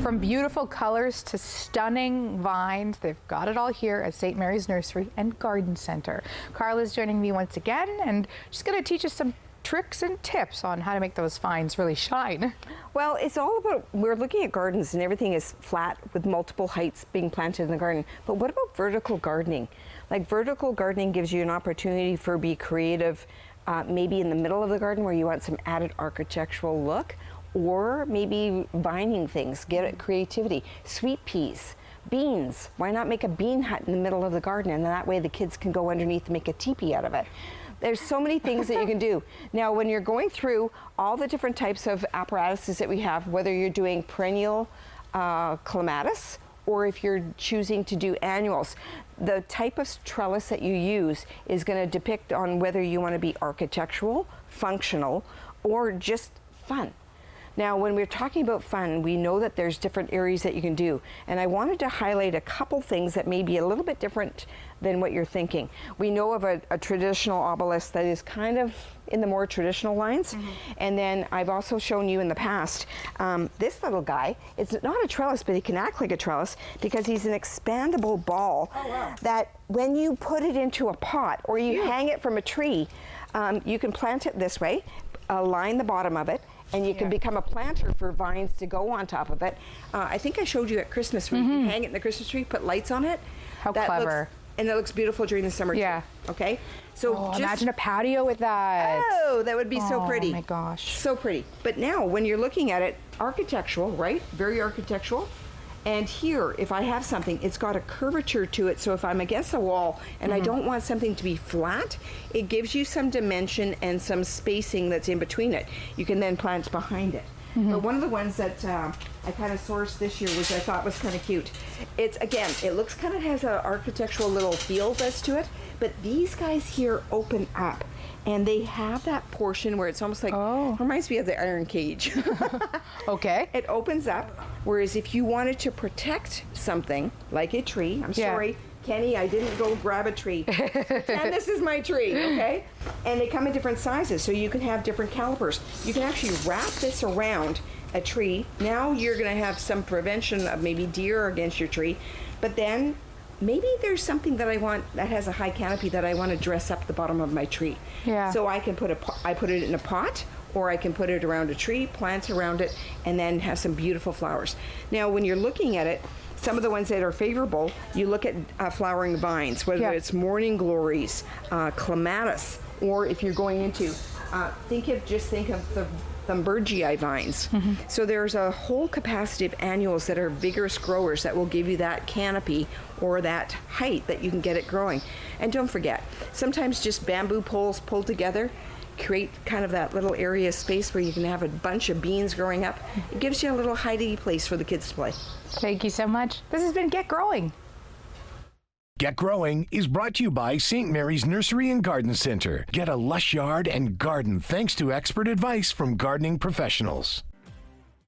From beautiful colors to stunning vines, they've got it all here at St. Mary's Nursery and Garden Center. Carla's joining me once again, and she's going to teach us some tricks and tips on how to make those vines really shine. Well, it's all about, we're looking at gardens and everything is flat with multiple heights being planted in the garden. But what about vertical gardening? Like, vertical gardening gives you an opportunity for be creative, maybe in the middle of the garden where you want some added architectural look, or maybe vining things, get it creativity. Sweet peas, beans, why not make a bean hut in the middle of the garden, and that way the kids can go underneath and make a teepee out of it. There's so many things that you can do. Now, when you're going through all the different types of apparatuses that we have, whether you're doing perennial clematis or if you're choosing to do annuals, the type of trellis that you use is going to depict on whether you want to be architectural, functional, or just fun. Now, when we're talking about fun, we know that there's different areas that you can do. And I wanted to highlight a couple things that may be a little bit different than what you're thinking. We know of a traditional obelisk that is kind of in the more traditional lines. And then I've also shown you in the past, this little guy, it's not a trellis, but he can act like a trellis because he's an expandable ball that when you put it into a pot or you hang it from a tree, you can plant it this way, align the bottom of it, and you can become a planter for vines to go on top of it. I think I showed you at Christmas where you can hang it in the Christmas tree, put lights on it. How clever. And it looks beautiful during the summer too. Okay? So just imagine a patio with that. Oh, that would be so pretty. Oh my gosh. So pretty. But now when you're looking at it, architectural, right? Very architectural. And here, if I have something, it's got a curvature to it, so if I'm against a wall and I don't want something to be flat, it gives you some dimension and some spacing that's in between it. You can then plant behind it. But one of the ones that I kind of sourced this year, which I thought was kind of cute, it's, again, it looks kind of has an architectural little feel that's to it, but these guys here open up. And they have that portion where it's almost like, reminds me of the iron cage. Okay. It opens up, whereas if you wanted to protect something, like a tree, I'm sorry, Kenny, I didn't go grab a tree. And this is my tree, okay? And they come in different sizes, so you can have different calipers. You can actually wrap this around a tree. Now you're gonna have some prevention of maybe deer against your tree, but then maybe there's something that I want that has a high canopy that I want to dress up the bottom of my tree. So I can put I put it in a pot, or I can put it around a tree, plant around it, and then have some beautiful flowers. Now, when you're looking at it, some of the ones that are favorable, you look at flowering vines, whether it's morning glories, clematis, or if you're going into, think of the Thunbergii vines. So there's a whole capacity of annuals that are vigorous growers that will give you that canopy or that height that you can get it growing. And don't forget, sometimes just bamboo poles pulled together create kind of that little area of space where you can have a bunch of beans growing up. It gives you a little hidey place for the kids to play. Thank you so much. This has been Get Growing. Get Growing is brought to you by St. Mary's Nursery and Garden Center. Get a lush yard and garden thanks to expert advice from gardening professionals.